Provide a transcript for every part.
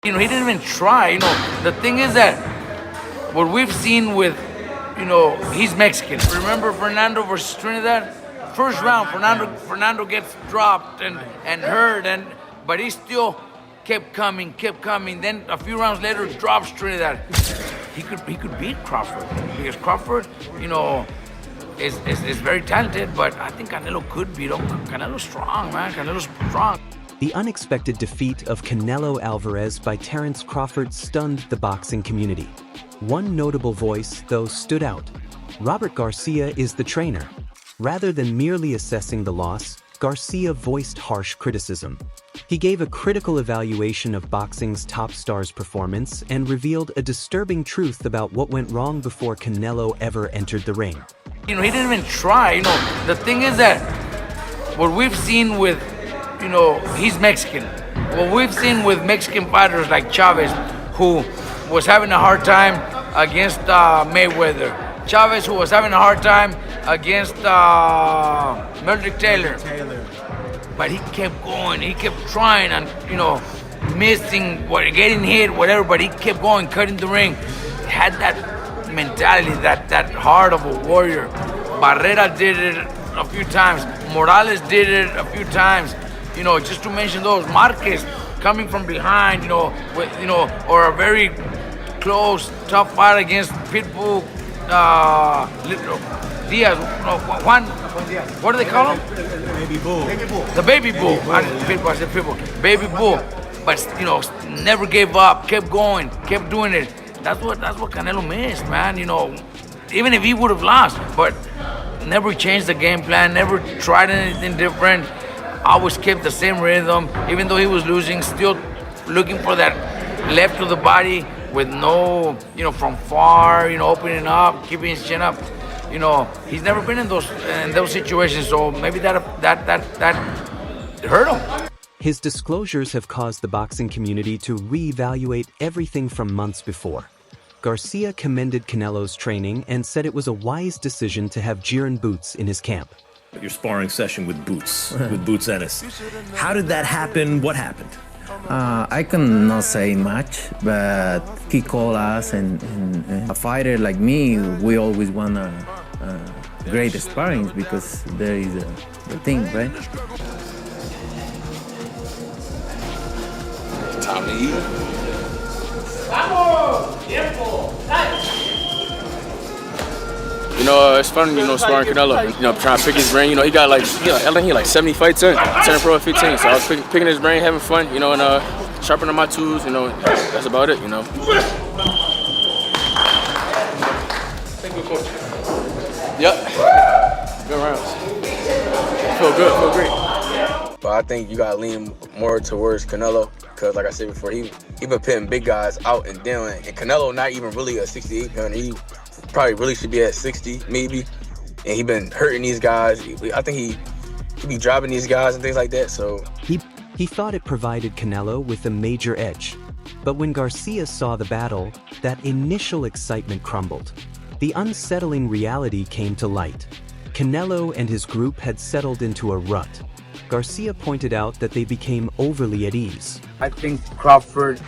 He didn't even try. The thing is that what we've seen with, he's Mexican. Remember Fernando versus Trinidad? First round, Fernando gets dropped and hurt, but he still kept coming. Then a few rounds later, drops Trinidad. He could beat Crawford because Crawford, is very talented. But I think Canelo could beat him. Canelo's strong, man. Canelo's strong. The unexpected defeat of Canelo Alvarez by Terence Crawford stunned the boxing community. One notable voice, though, stood out. Robert Garcia is the trainer. Rather than merely assessing the loss, Garcia voiced harsh criticism. He gave a critical evaluation of boxing's top star's performance and revealed a disturbing truth about what went wrong before Canelo ever entered the ring. He didn't even try. The thing is that what we've seen with, he's Mexican. What we've seen with Mexican fighters like Chavez, who was having a hard time against Mayweather. Chavez, who was having a hard time against Meldrick Taylor. But he kept going, he kept trying and, missing, getting hit, whatever, but he kept going, cutting the ring. He had that mentality, that heart of a warrior. Barrera did it a few times. Morales did it a few times. Just to mention those. Marquez coming from behind, or a very close, tough fight against Pitbull, Diaz, Juan, what do they call him? Baby Bull. The Baby Bull. I said Pitbull. Baby Bull. But, never gave up, kept going, kept doing it. That's what Canelo missed, man. Even if he would have lost, but never changed the game plan, never tried anything different. Always kept the same rhythm, even though he was losing, still looking for that left of the body with no, from far, opening up, keeping his chin up. He's never been in those situations, so maybe that hurt him. His disclosures have caused the boxing community to reevaluate everything from months before. Garcia commended Canelo's training and said it was a wise decision to have Jiren Boots in his camp. Your sparring session with Boots Ennis. How did that happen? What happened? I cannot say much, but he called us, and a fighter like me, we always want great sparring because there is the thing, right? Time to eat. It's fun, sparring Canelo. Trying to pick his brain. I think he like 70 fights in, 10 pro 15. So I was picking his brain, having fun, and sharpening my tools. That's about it. Yep. Good rounds. Feel good. Feel great. But I think you gotta lean more towards Canelo, because like I said before, he been pitting big guys out and down, and Canelo not even really a 68 pounder. He probably really should be at 60 maybe, and he been hurting these guys. I think he be dropping these guys and things like that. So he thought it provided Canelo with a major edge, but when Garcia saw the battle, that initial excitement crumbled. The unsettling reality came to light. Canelo and his group had settled into a rut. Garcia pointed out that they became overly at ease. I think Crawford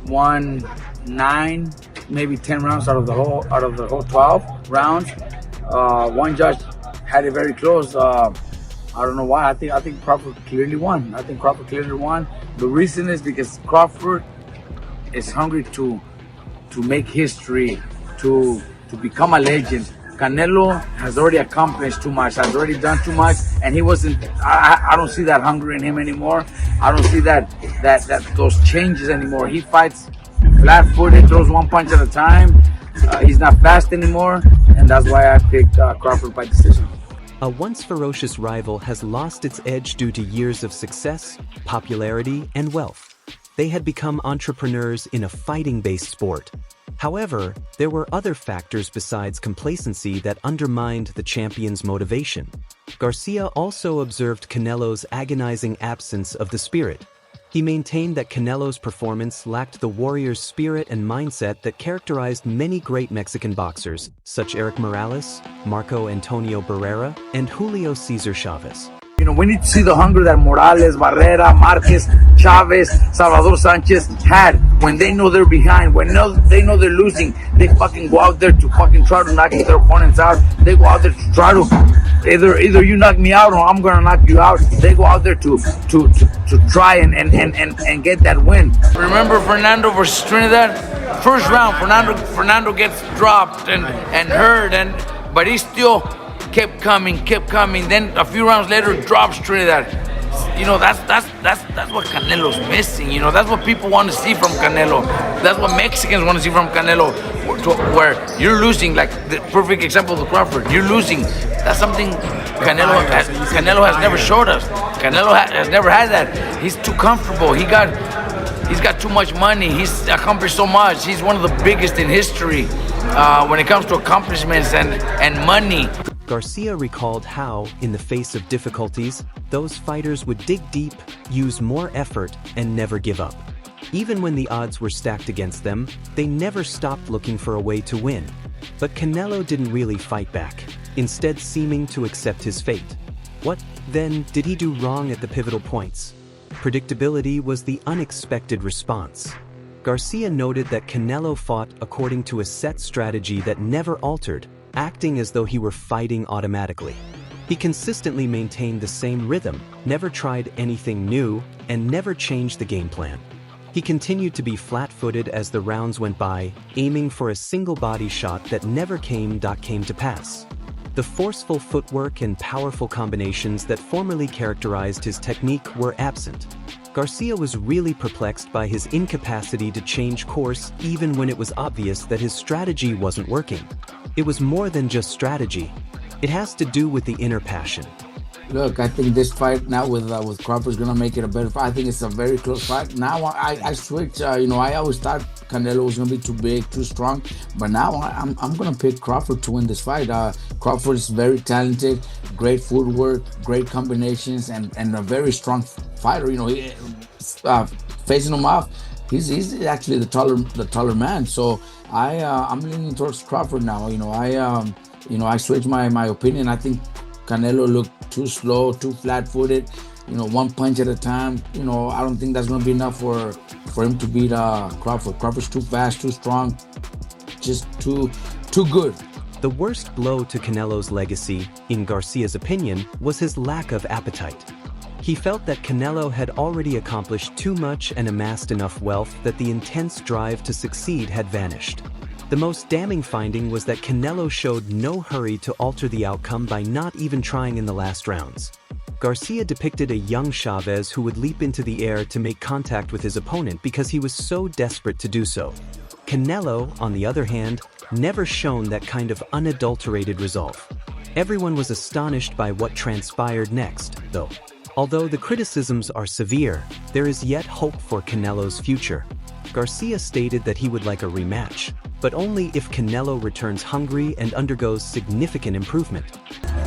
won 9, maybe 10 rounds out of the whole 12 rounds. One judge had it very close. I don't know why. I think Crawford clearly won. The reason is because Crawford is hungry to make history, to become a legend. Canelo has already accomplished too much, has already done too much, and he wasn't. I don't see that hunger in him anymore. I don't see that those changes anymore. He fights flat-footed, throws one punch at a time. He's not fast anymore, and that's why I picked Crawford by decision. A once ferocious rival has lost its edge due to years of success, popularity, and wealth. They had become entrepreneurs in a fighting-based sport. However, there were other factors besides complacency that undermined the champion's motivation. Garcia also observed Canelo's agonizing absence of the spirit. He maintained that Canelo's performance lacked the warrior's spirit and mindset that characterized many great Mexican boxers, such Erik Morales, Marco Antonio Barrera, and Julio Cesar Chavez. We need to see the hunger that Morales, Barrera, Marquez, Chavez, Salvador Sanchez had. When they know they're behind, they know they're losing, they fucking go out there to fucking try to knock their opponents out. They go out there to try to either you knock me out or I'm gonna knock you out. They go out there to try and get that win. Remember Fernando versus Trinidad? First round, Fernando gets dropped and hurt, but he still kept coming. Then a few rounds later, drops Trinidad. You know, that's what Canelo's missing. You know, that's what people want to see from Canelo. That's what Mexicans want to see from Canelo. Where you're losing, like the perfect example of Crawford. You're losing. That's something Canelo has never showed us. Canelo has never had that. He's too comfortable. He's got too much money. He's accomplished so much. He's one of the biggest in history when it comes to accomplishments and money. Garcia recalled how, in the face of difficulties, those fighters would dig deep, use more effort, and never give up. Even when the odds were stacked against them, they never stopped looking for a way to win. But Canelo didn't really fight back, instead seeming to accept his fate. What, then, did he do wrong at the pivotal points? Predictability was the unexpected response. Garcia noted that Canelo fought according to a set strategy that never altered, acting as though he were fighting automatically. He consistently maintained the same rhythm, never tried anything new, and never changed the game plan. He continued to be flat-footed as the rounds went by, aiming for a single body shot that never came to pass. The forceful footwork and powerful combinations that formerly characterized his technique were absent. Garcia was really perplexed by his incapacity to change course even when it was obvious that his strategy wasn't working. It was more than just strategy. It has to do with the inner passion. Look, I think this fight now with Crawford is gonna make it a better fight. I think it's a very close fight. Now I switch. I always thought Canelo was gonna be too big, too strong, but now I'm gonna pick Crawford to win this fight. Crawford is very talented, great footwork, great combinations, and a very strong fighter. He, facing him off, he's actually the taller man. So I'm leaning towards Crawford now. I switched my opinion. I think Canelo looked too slow, too flat-footed. One punch at a time. I don't think that's going to be enough for him to beat Crawford. Crawford's too fast, too strong, just too good. The worst blow to Canelo's legacy, in Garcia's opinion, was his lack of appetite. He felt that Canelo had already accomplished too much and amassed enough wealth that the intense drive to succeed had vanished. The most damning finding was that Canelo showed no hurry to alter the outcome by not even trying in the last rounds. Garcia depicted a young Chavez who would leap into the air to make contact with his opponent because he was so desperate to do so. Canelo, on the other hand, never shown that kind of unadulterated resolve. Everyone was astonished by what transpired next, though. Although the criticisms are severe, there is yet hope for Canelo's future. Garcia stated that he would like a rematch, but only if Canelo returns hungry and undergoes significant improvement.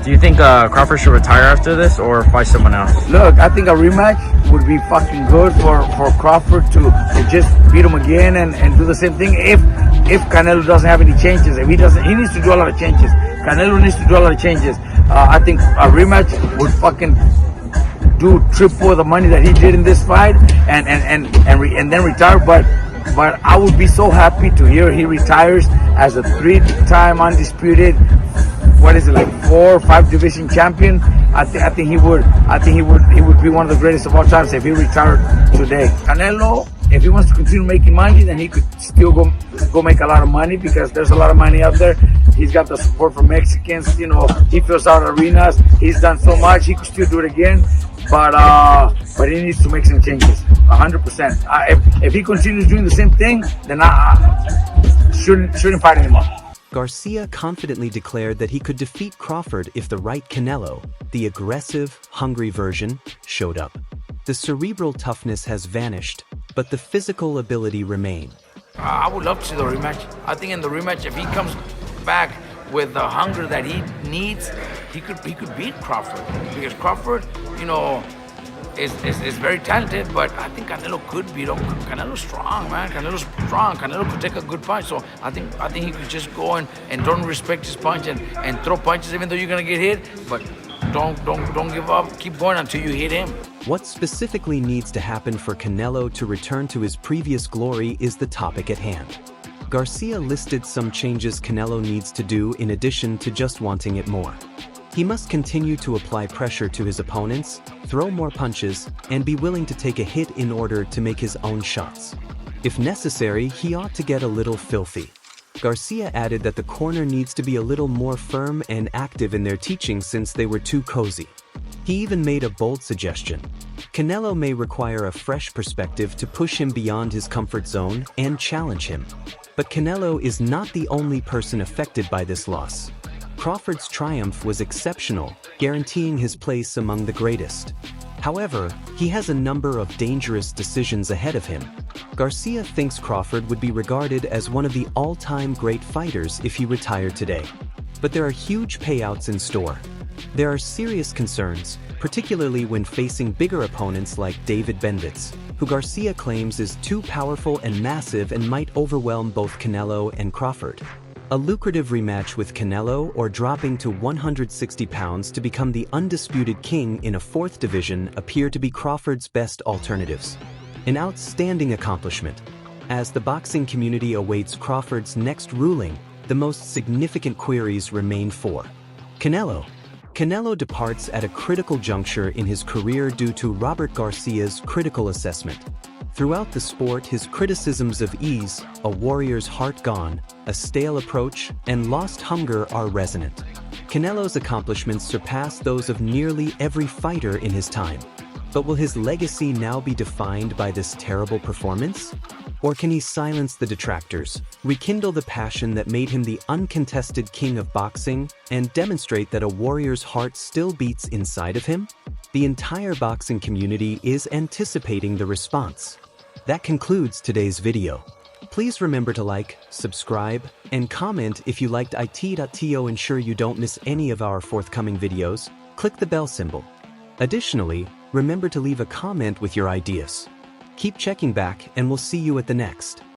Do you think Crawford should retire after this or fight someone else? Look, I think a rematch would be fucking good for Crawford to just beat him again and do the same thing if Canelo doesn't have any changes. If he doesn't, he needs to do a lot of changes. Canelo needs to do a lot of changes. I think a rematch would fucking do triple the money that he did in this fight and then retire. But I would be so happy to hear he retires as a 3-time undisputed, 4 or 5 division champion. I think he would be one of the greatest of all times if he retired today. Canelo, if he wants to continue making money, then he could still go make a lot of money because there's a lot of money out there. He's got the support from Mexicans. He fills out arenas. He's done so much. He could still do it again. But he needs to make some changes, 100%. If he continues doing the same thing, then I shouldn't fight anymore. Garcia confidently declared that he could defeat Crawford if the right Canelo, the aggressive, hungry version, showed up. The cerebral toughness has vanished, but the physical ability remained. I would love to see the rematch. I think in the rematch, if he comes back with the hunger that he needs, he could beat Crawford. Because Crawford, is very talented, but I think Canelo could beat him. Canelo's strong, man. Canelo's strong. Canelo could take a good punch. So I think he could just go and don't respect his punch and throw punches even though you're gonna get hit. But don't give up. Keep going until you hit him. What specifically needs to happen for Canelo to return to his previous glory is the topic at hand. Garcia listed some changes Canelo needs to do in addition to just wanting it more. He must continue to apply pressure to his opponents, throw more punches, and be willing to take a hit in order to make his own shots. If necessary, he ought to get a little filthy. Garcia added that the corner needs to be a little more firm and active in their teaching since they were too cozy. He even made a bold suggestion. Canelo may require a fresh perspective to push him beyond his comfort zone and challenge him. But Canelo is not the only person affected by this loss. Crawford's triumph was exceptional, guaranteeing his place among the greatest. However, he has a number of dangerous decisions ahead of him. Garcia thinks Crawford would be regarded as one of the all-time great fighters if he retired today. But there are huge payouts in store. There are serious concerns, particularly when facing bigger opponents like David Benvitz, who Garcia claims is too powerful and massive and might overwhelm both Canelo and Crawford. A lucrative rematch with Canelo or dropping to 160 pounds to become the undisputed king in a fourth division appear to be Crawford's best alternatives. An outstanding accomplishment. As the boxing community awaits Crawford's next ruling, the most significant queries remain for Canelo. Canelo departs at a critical juncture in his career due to Robert Garcia's critical assessment. Throughout the sport, his criticisms of ease, a warrior's heart gone, a stale approach, and lost hunger are resonant. Canelo's accomplishments surpass those of nearly every fighter in his time. But will his legacy now be defined by this terrible performance? Or can he silence the detractors, rekindle the passion that made him the uncontested king of boxing, and demonstrate that a warrior's heart still beats inside of him? The entire boxing community is anticipating the response. That concludes today's video. Please remember to like, subscribe, and comment if you liked it.to ensure you don't miss any of our forthcoming videos. Click the bell symbol. Additionally, remember to leave a comment with your ideas. Keep checking back and we'll see you at the next.